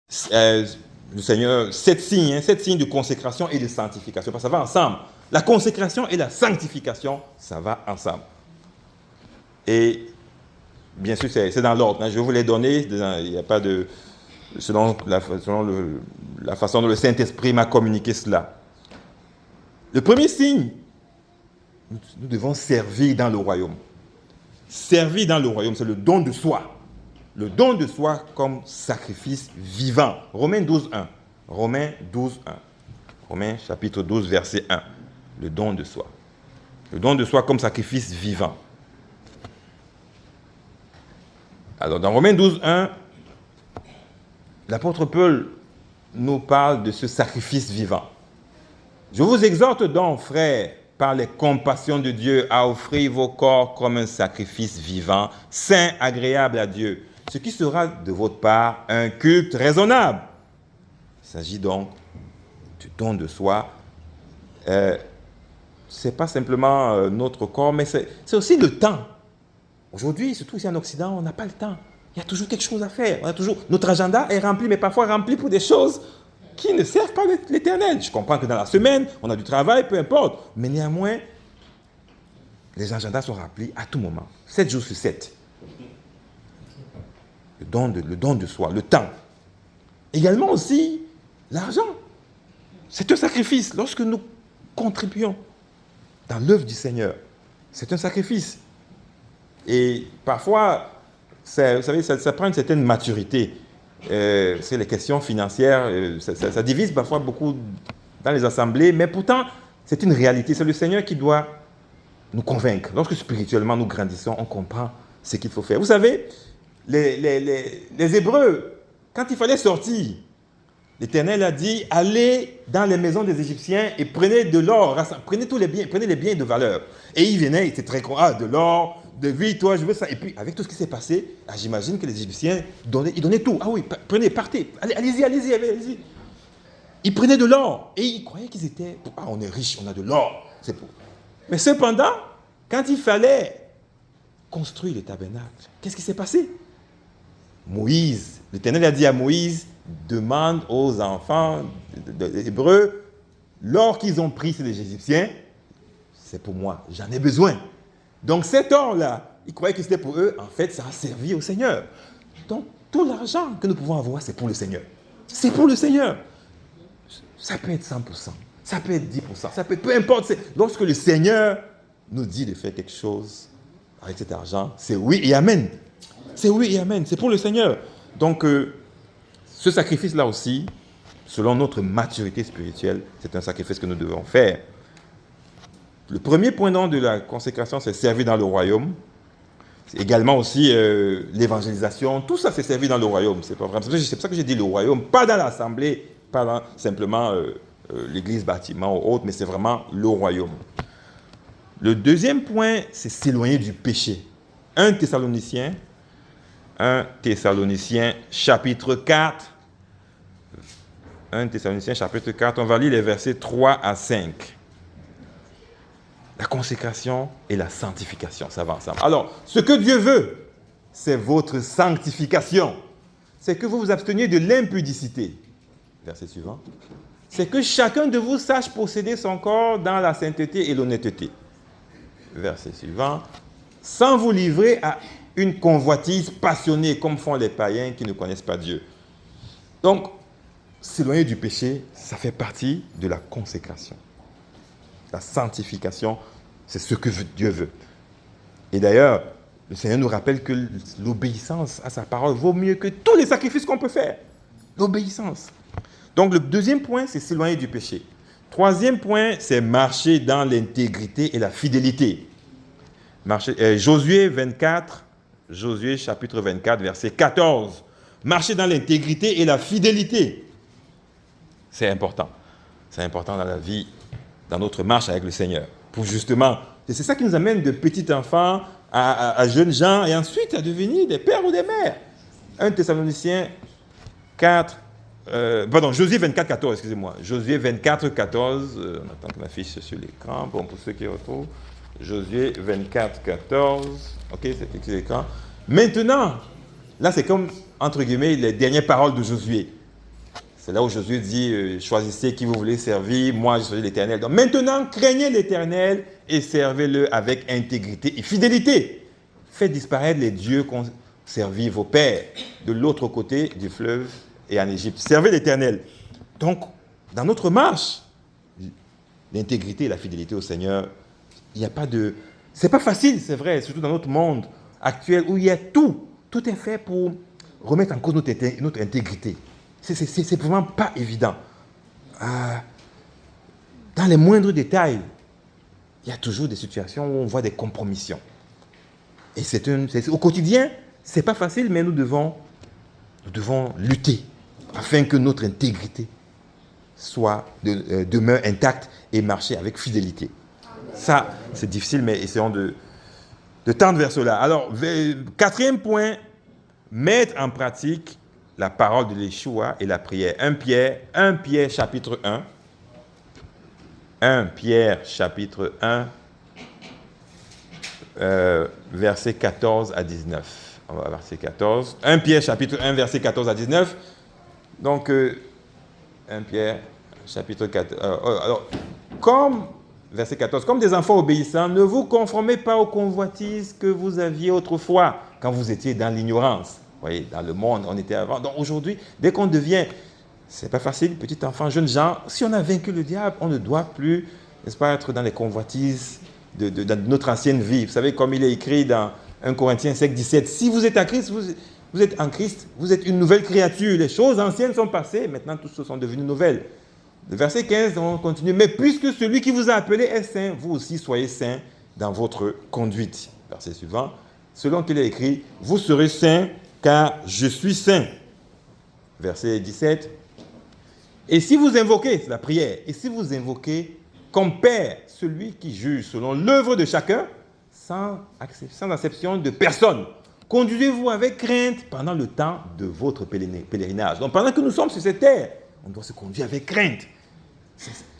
le Seigneur, 7 signes de consécration et de sanctification, parce que ça va ensemble. La consécration et la sanctification, ça va ensemble. Et bien sûr, c'est dans l'ordre. Je vais vous les donner, il n'y a pas de... selon la façon dont le Saint-Esprit m'a communiqué cela. Le premier signe, nous devons servir dans le royaume. Servir dans le royaume, c'est le don de soi. Le don de soi comme sacrifice vivant. Romains 12, 1. Romains 12, 1. Romains chapitre 12, verset 1. Le don de soi. Le don de soi comme sacrifice vivant. Alors, dans Romains 12, 1, l'apôtre Paul nous parle de ce sacrifice vivant. Je vous exhorte donc, frères, par les compassions de Dieu, à offrir vos corps comme un sacrifice vivant, saint, agréable à Dieu, ce qui sera de votre part un culte raisonnable. Il s'agit donc du don de soi. Ce n'est pas simplement notre corps, mais c'est aussi le temps. Aujourd'hui, surtout ici en Occident, on n'a pas le temps. Il y a toujours quelque chose à faire. Notre agenda est rempli, mais parfois rempli pour des choses qui ne servent pas l'Éternel. Je comprends que dans la semaine, on a du travail, peu importe. Mais néanmoins, les agendas sont remplis à tout moment. 7 jours sur 7. Le don de soi, le temps. Également aussi, l'argent. C'est un sacrifice. Lorsque nous contribuons dans l'œuvre du Seigneur, c'est un sacrifice. Et parfois, vous savez, ça prend une certaine maturité. C'est les questions financières, ça divise parfois beaucoup dans les assemblées, mais pourtant, c'est une réalité. C'est le Seigneur qui doit nous convaincre. Lorsque spirituellement nous grandissons, on comprend ce qu'il faut faire. Vous savez, les Hébreux, quand il fallait sortir, l'Éternel a dit, allez dans les maisons des Égyptiens et prenez de l'or, prenez tous les biens, prenez les biens de valeur. Et ils venaient, ils étaient très contents, de l'or, de vie, toi, je veux ça. Et puis, avec tout ce qui s'est passé, j'imagine que les Égyptiens, ils donnaient tout. Ah oui, prenez, partez, allez-y. Ils prenaient de l'or. Et ils croyaient qu'ils étaient, on est riche, on a de l'or. Mais cependant, quand il fallait construire le tabernacle, qu'est-ce qui s'est passé? Moïse, l'Éternel a dit à Moïse, demande aux enfants hébreux, l'or qu'ils ont pris, c'est les Égyptiens, c'est pour moi, j'en ai besoin. Donc cet or-là, ils croyaient que c'était pour eux, en fait, ça a servi au Seigneur. Donc tout l'argent que nous pouvons avoir, c'est pour le Seigneur. C'est pour le Seigneur. Ça peut être 100%, ça peut être 10%, ça peut être, peu importe. Lorsque le Seigneur nous dit de faire quelque chose avec cet argent, c'est oui et amen. C'est oui et amen, c'est pour le Seigneur. Donc ce sacrifice-là aussi, selon notre maturité spirituelle, c'est un sacrifice que nous devons faire. Le premier point de la consécration, c'est servir dans le royaume. C'est également aussi l'évangélisation. Tout ça, c'est servir dans le royaume. C'est pas vrai. C'est pour ça que j'ai dit le royaume, pas dans l'assemblée, pas dans simplement l'église, bâtiment ou autre, mais c'est vraiment le royaume. Le deuxième point, c'est s'éloigner du péché. 1 Thessaloniciens, chapitre 4. 1 Thessaloniciens, chapitre 4, on va lire les versets 3 à 5. La consécration et la sanctification, ça va ensemble. Alors, ce que Dieu veut, c'est votre sanctification. C'est que vous vous absteniez de l'impudicité. Verset suivant. C'est que chacun de vous sache posséder son corps dans la sainteté et l'honnêteté. Verset suivant. Sans vous livrer à une convoitise passionnée, comme font les païens qui ne connaissent pas Dieu. Donc, s'éloigner du péché, ça fait partie de la consécration. La sanctification, c'est ce que Dieu veut. Et d'ailleurs, le Seigneur nous rappelle que l'obéissance à sa parole vaut mieux que tous les sacrifices qu'on peut faire. L'obéissance. Donc le deuxième point, c'est s'éloigner du péché. Troisième point, c'est marcher dans l'intégrité et la fidélité. Josué chapitre 24, verset 14. Marcher dans l'intégrité et la fidélité. C'est important. C'est important dans la vie, dans notre marche avec le Seigneur. Pour justement, c'est ça qui nous amène de petits enfants à jeunes gens et ensuite à devenir des pères ou des mères. 1 Thessaloniciens 4, Josué 24, 14, excusez-moi. Josué 24, 14, on attend que ma fiche sur l'écran, bon, pour ceux qui retrouvent. Josué 24, 14, ok, c'est écrit sur l'écran. Maintenant, là c'est comme, entre guillemets, les dernières paroles de Josué. C'est là où Jésus dit, choisissez qui vous voulez servir, moi je choisis l'Éternel. Donc maintenant, craignez l'Éternel et servez-le avec intégrité et fidélité. Faites disparaître les dieux qu'ont servi vos pères de l'autre côté du fleuve et en Égypte. Servez l'Éternel. Donc, dans notre marche, l'intégrité et la fidélité au Seigneur, il n'y a pas de... C'est pas facile, c'est vrai, surtout dans notre monde actuel où il y a tout. Tout est fait pour remettre en cause notre intégrité. C'est vraiment pas évident. Dans les moindres détails, il y a toujours des situations où on voit des compromissions. Et au quotidien, c'est pas facile, mais nous devons lutter afin que notre intégrité demeure intacte et marcher avec fidélité. Ça, c'est difficile, mais essayons de tendre vers cela. Alors, 4e point, mettre en pratique la parole de Yeshua et la prière. 1 Pierre chapitre 1. 1 Pierre chapitre 1, versets 14 à 19. On va verset 14. 1 Pierre chapitre 1, versets 14 à 19. Donc, 1 Pierre chapitre 4. Alors, verset 14, comme des enfants obéissants, ne vous conformez pas aux convoitises que vous aviez autrefois, quand vous étiez dans l'ignorance. Vous voyez, dans le monde, on était avant. Donc aujourd'hui, dès qu'on devient, c'est pas facile, petit enfant, jeune gens, si on a vaincu le diable, on ne doit plus, n'est-ce pas, être dans les convoitises de notre ancienne vie. Vous savez, comme il est écrit dans 1 Corinthiens 5, 17, si vous êtes à Christ, vous êtes en Christ, vous êtes une nouvelle créature. Les choses anciennes sont passées, maintenant toutes choses sont devenues nouvelles. Le verset 15, on continue. Mais puisque celui qui vous a appelé est saint, vous aussi soyez saints dans votre conduite. Verset suivant. Selon qu'il est écrit, vous serez saints car je suis saint. Verset 17. Et si vous invoquez, c'est la prière, et si vous invoquez comme Père celui qui juge selon l'œuvre de chacun, sans acception de personne, conduisez-vous avec crainte pendant le temps de votre pèlerinage. Donc pendant que nous sommes sur cette terre, on doit se conduire avec crainte.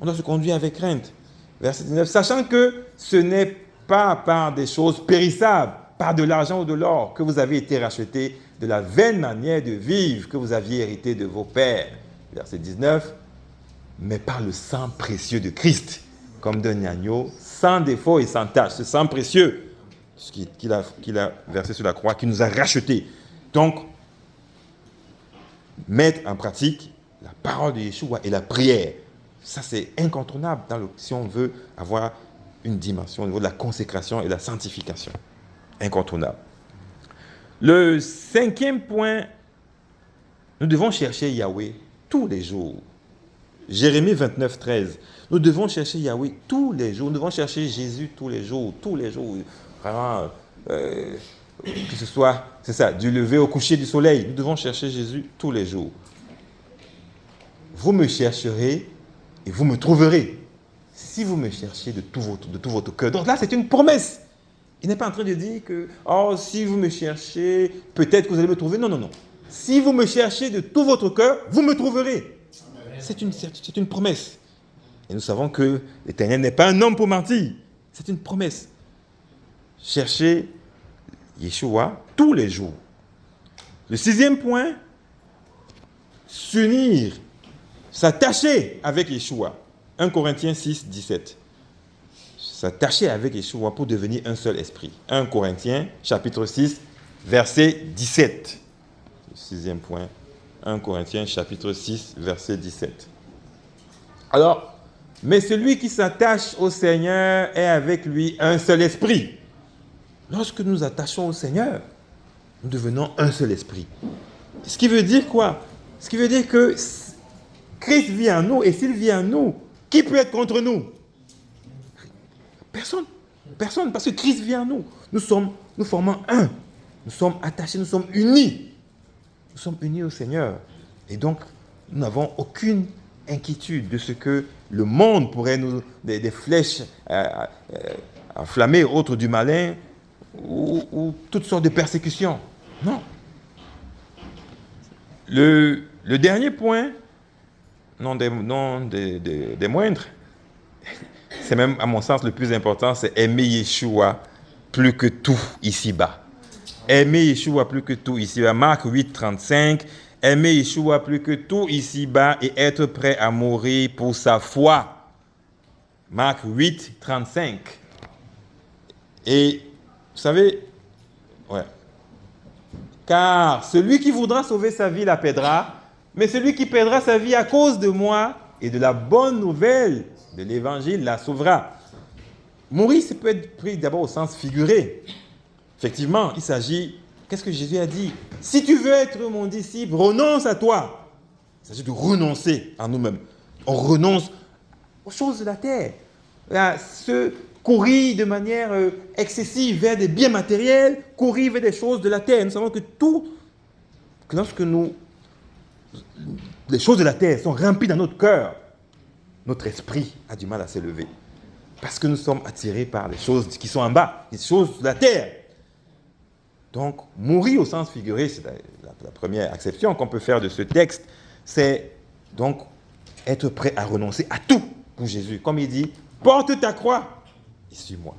On doit se conduire avec crainte. Verset 19. Sachant que ce n'est pas par des choses périssables, par de l'argent ou de l'or, que vous avez été rachetés de la vaine manière de vivre que vous aviez hérité de vos pères. Verset 19. Mais par le sang précieux de Christ, comme d'un agneau, sans défaut et sans tache. Ce sang précieux qu'il a versé sur la croix, qui nous a rachetés. Donc, mettre en pratique la parole de Yeshua et la prière. Ça, c'est incontournable si on veut avoir une dimension au niveau de la consécration et de la sanctification. Incontournable. Le 5e point, nous devons chercher Yahweh tous les jours. Jérémie 29, 13. Nous devons chercher Yahweh tous les jours. Nous devons chercher Jésus tous les jours. Tous les jours. Vraiment, que ce soit, c'est ça, du lever au coucher du soleil. Nous devons chercher Jésus tous les jours. Vous me chercherez et vous me trouverez. Si vous me cherchez de tout votre cœur. Donc là, c'est une promesse. Il n'est pas en train de dire que, si vous me cherchez, peut-être que vous allez me trouver. Non, non, non. Si vous me cherchez de tout votre cœur, vous me trouverez. C'est une promesse. Et nous savons que l'Éternel n'est pas un homme pour mentir. C'est une promesse. Cherchez Yeshua tous les jours. Le 6e point, s'unir, s'attacher avec Yeshua. 1 Corinthiens 6, 17. S'attacher avec Yeshua pour devenir un seul esprit. 1 Corinthiens, chapitre 6, verset 17. Le 6e point. 1 Corinthiens, chapitre 6, verset 17. Alors, mais celui qui s'attache au Seigneur est avec lui un seul esprit. Lorsque nous attachons au Seigneur, nous devenons un seul esprit. Ce qui veut dire quoi? Ce qui veut dire que Christ vit en nous, et s'il vit en nous, qui peut être contre nous? Personne. Personne, parce que Christ vit en nous. Nous formons un. Nous sommes attachés, nous sommes unis. Nous sommes unis au Seigneur. Et donc, nous n'avons aucune inquiétude de ce que le monde pourrait nous... des flèches enflammées, autres du malin, ou toutes sortes de persécutions. Non. Le dernier point, non des moindres, c'est même, à mon sens, le plus important, c'est aimer Yeshua plus que tout ici-bas. Aimer Yeshua plus que tout ici-bas. Marc 8, 35. aimer Yeshua plus que tout ici-bas et être prêt à mourir pour sa foi. Marc 8, 35. Et vous savez, ouais. Car celui qui voudra sauver sa vie la perdra, mais celui qui perdra sa vie à cause de moi et de la bonne nouvelle de l'évangile la sauvera. Mourir, ça peut être pris d'abord au sens figuré. Effectivement, il s'agit, qu'est-ce que Jésus a dit? Si tu veux être mon disciple, renonce à toi. Il s'agit de renoncer à nous-mêmes. On renonce aux choses de la terre. À se courir de manière excessive vers des biens matériels, courir vers des choses de la terre. Nous savons que lorsque les choses de la terre sont remplies dans notre cœur, notre esprit a du mal à s'élever. Parce que nous sommes attirés par les choses qui sont en bas, les choses de la terre. Donc, mourir au sens figuré, c'est la première acception qu'on peut faire de ce texte, c'est donc être prêt à renoncer à tout pour Jésus. Comme il dit, porte ta croix et suis-moi.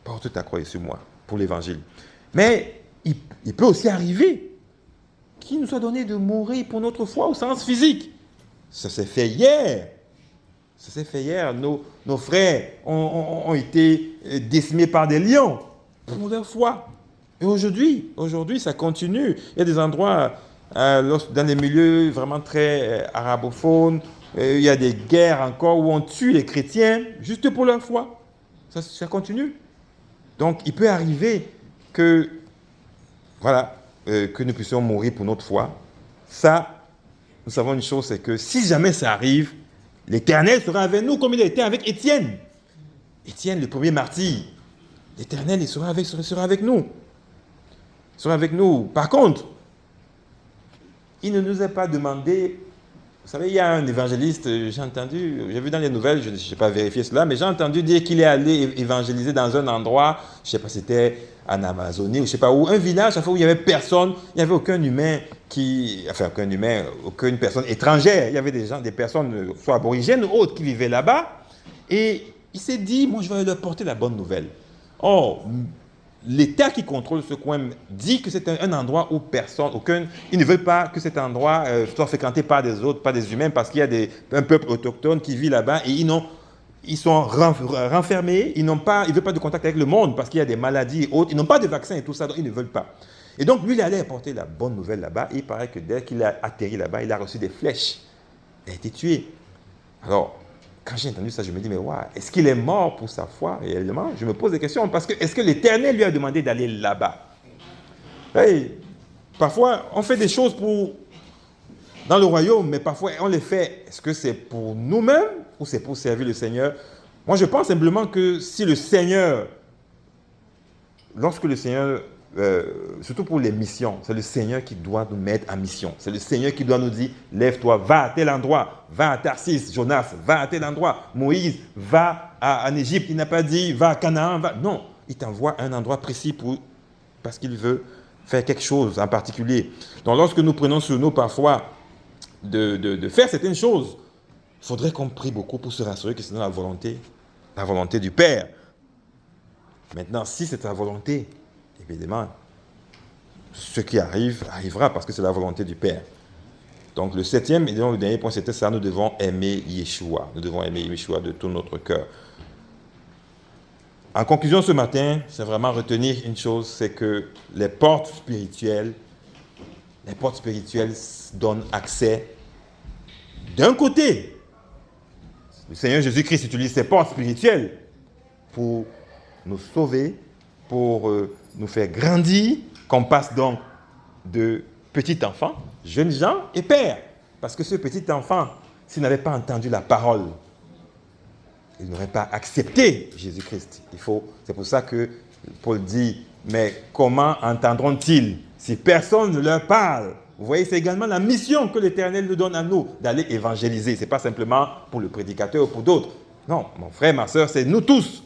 Porte ta croix et suis-moi pour l'évangile. Mais il peut aussi arriver qu'il nous soit donné de mourir pour notre foi au sens physique. Ça s'est fait hier. Ça s'est fait hier. Nos frères ont été décimés par des lions pour leur foi. Et aujourd'hui, ça continue. Il y a des endroits, dans les milieux vraiment très arabophones, il y a des guerres encore où on tue les chrétiens juste pour leur foi. Ça continue. Donc, il peut arriver que, que nous puissions mourir pour notre foi. Ça, nous savons une chose, c'est que si jamais ça arrive, l'Éternel sera avec nous comme il a été avec Étienne. Étienne, le premier martyr. L'Éternel, il sera avec nous. Il sera avec nous. Par contre, il ne nous a pas demandé... Vous savez, il y a un évangéliste, j'ai vu dans les nouvelles, je n'ai pas vérifié cela, mais j'ai entendu dire qu'il est allé évangéliser dans un endroit, je ne sais pas si c'était en Amazonie ou je ne sais pas où, un village où il n'y avait personne, il n'y avait aucun humain aucune personne étrangère. Il y avait des personnes, soit aborigènes ou autres, qui vivaient là-bas. Et il s'est dit, moi je vais leur porter la bonne nouvelle. Or, l'État qui contrôle ce coin dit que c'est un endroit où ils ne veulent pas que cet endroit soit fréquenté par des autres, par des humains, parce qu'il y a un peuple autochtone qui vit là-bas et ils sont renfermés, ils ne veulent pas de contact avec le monde parce qu'il y a des maladies et autres, ils n'ont pas de vaccin et tout ça, donc ils ne veulent pas. Et donc lui, il allait apporter la bonne nouvelle là-bas et il paraît que dès qu'il a atterri là-bas, il a reçu des flèches. Il a été tué. Alors, quand j'ai entendu ça, je me dis, mais est-ce qu'il est mort pour sa foi réellement? Je me pose des questions, parce que est-ce que l'Éternel lui a demandé d'aller là-bas? Hey, parfois, on fait des choses dans le royaume, mais parfois, on les fait, est-ce que c'est pour nous-mêmes ou c'est pour servir le Seigneur? Moi, je pense simplement que si le Seigneur, lorsque le Seigneur, surtout pour les missions, c'est le Seigneur qui doit nous mettre en mission. C'est le Seigneur qui doit nous dire, lève-toi, va à tel endroit, va à Tarsis, Jonas, va à tel endroit, Moïse, va en Égypte. Il n'a pas dit, va à Canaan, non, il t'envoie à un endroit précis parce qu'il veut faire quelque chose en particulier. Donc lorsque nous prenons sur nous parfois de faire certaines choses, il faudrait qu'on prie beaucoup pour se rassurer que c'est dans la volonté du Père. Maintenant, si c'est ta volonté, évidemment, ce qui arrivera parce que c'est la volonté du Père. Donc le septième et donc le dernier point, c'était ça, nous devons aimer Yeshua. Nous devons aimer Yeshua de tout notre cœur. En conclusion ce matin, c'est vraiment retenir une chose, c'est que les portes spirituelles donnent accès d'un côté. Le Seigneur Jésus-Christ utilise ces portes spirituelles pour nous sauver, pour nous faire grandir, qu'on passe donc de petit enfant, jeunes gens et pères. Parce que ce petit enfant, s'il n'avait pas entendu la parole, il n'aurait pas accepté Jésus-Christ. C'est pour ça que Paul dit, mais comment entendront-ils si personne ne leur parle? Vous voyez, c'est également la mission que l'Éternel nous donne à nous, d'aller évangéliser. Ce n'est pas simplement pour le prédicateur ou pour d'autres. Non, mon frère, ma soeur, c'est nous tous,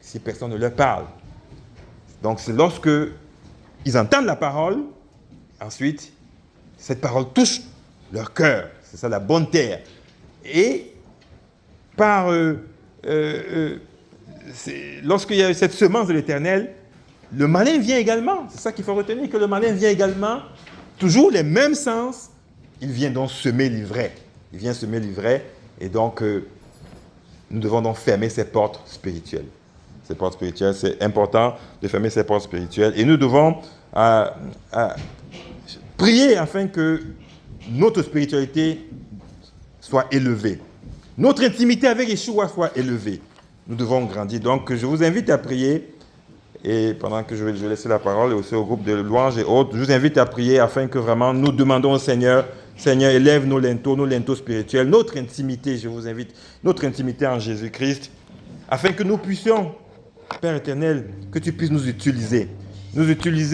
si personne ne leur parle. Donc, c'est lorsque ils entendent la parole, ensuite, cette parole touche leur cœur. C'est ça la bonne terre. Et lorsqu'il y a cette semence de l'Éternel, le malin vient également. C'est ça qu'il faut retenir, que le malin vient également toujours les mêmes sens, il vient donc semer l'ivraie. Il vient semer l'ivraie et donc nous devons donc fermer ces portes spirituelles. Ces portes spirituelles, c'est important de fermer ces portes spirituelles et nous devons prier afin que notre spiritualité soit élevée. Notre intimité avec Yeshua soit élevée. Nous devons grandir. Donc, je vous invite à prier. Et pendant que je vais laisser la parole aussi au groupe de louanges et autres, je vous invite à prier afin que vraiment nous demandons au Seigneur, Seigneur, élève nos linteaux spirituels, notre intimité, je vous invite, notre intimité en Jésus-Christ, afin que nous puissions, Père éternel, que tu puisses nous utiliser